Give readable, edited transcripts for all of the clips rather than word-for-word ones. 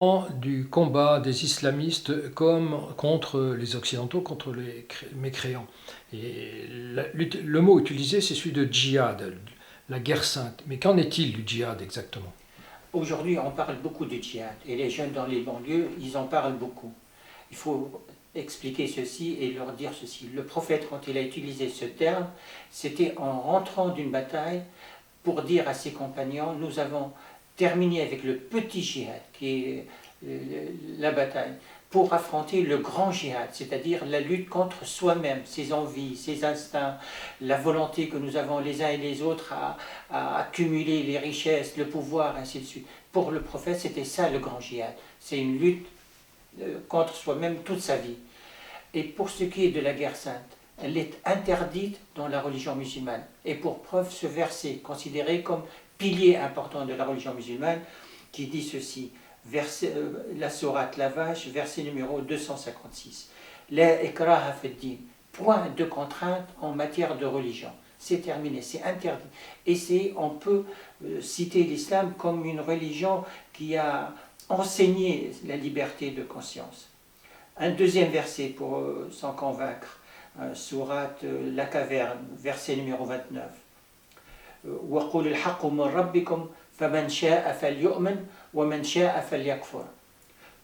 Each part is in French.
Du combat des islamistes comme contre les occidentaux, contre les mécréants. Et le mot utilisé, c'est celui de djihad, la guerre sainte. Mais qu'en est-il du djihad exactement? Aujourd'hui, on parle beaucoup du djihad et les jeunes dans les banlieues, ils en parlent beaucoup. Il faut expliquer ceci et leur dire ceci. Le prophète, quand il a utilisé ce terme, c'était en rentrant d'une bataille pour dire à ses compagnons, nous avons terminé avec le petit djihad, qui est la bataille, pour affronter le grand djihad, c'est-à-dire la lutte contre soi-même, ses envies, ses instincts, la volonté que nous avons les uns et les autres à accumuler les richesses, le pouvoir, ainsi de suite. Pour le prophète, c'était ça le grand djihad. C'est une lutte contre soi-même toute sa vie. Et pour ce qui est de la guerre sainte, elle est interdite dans la religion musulmane. Et pour preuve, ce verset, considéré comme pilier important de la religion musulmane, qui dit ceci, la sourate La Vache, verset numéro 256. La ikraha fi din, point de contrainte en matière de religion. C'est terminé, c'est interdit. Et on peut citer l'islam comme une religion qui a enseigné la liberté de conscience. Un deuxième verset pour s'en convaincre, sourate La Caverne, verset numéro 29. وَقُلِ الْحَقُّ مِنْ رَبِّكُمْ فَمَنْ شَاءَ فَلْيُؤْمِنْ وَمَنْ شَاءَ فَلْيَكْفُرْ.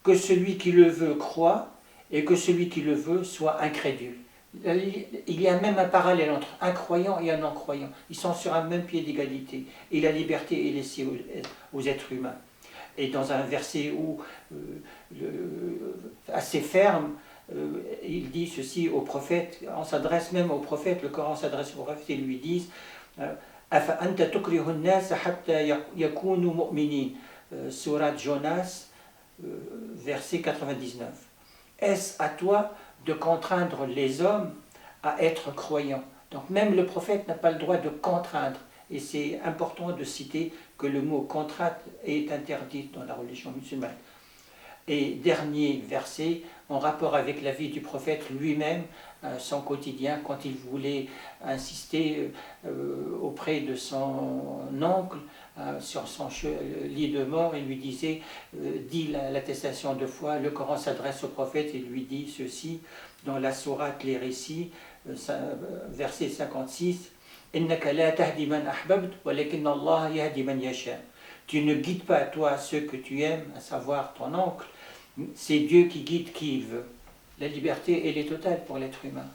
Que celui qui le veut croit et que celui qui le veut soit incrédule. Il y a même un parallèle entre un croyant et un non-croyant. Ils sont sur un même pied d'égalité. Et la liberté est laissée aux êtres humains. Et dans un verset où, assez ferme, il dit ceci au prophète, on s'adresse même au prophète, le Coran s'adresse au prophète et lui dit أَفَأَنْتَ تُكْرِهُ النَّاسَ حَتَّى يَكُونُوا مُؤْمِنِينَ, Sourate Jonas, verset 99. Est-ce à toi de contraindre les hommes à être croyants? Donc même le prophète n'a pas le droit de contraindre. Et c'est important de citer que le mot contrainte est interdit dans la religion musulmane. Et dernier verset, en rapport avec la vie du prophète lui-même, son quotidien, quand il voulait insister auprès de son oncle sur son lit de mort, il lui disait, dit l'attestation de foi, le Coran s'adresse au prophète et lui dit ceci, dans la sourate Les Récits, verset 56, إِنَّكَ لَا تَهْدِي مَنْ أَحْبَبْتَ وَلَكِنَّ اللَّهَ يَهْدِي مَنْ يَشَاءُ. Tu ne guides pas toi ceux que tu aimes, à savoir ton oncle, c'est Dieu qui guide qui il veut. La liberté, elle est totale pour l'être humain.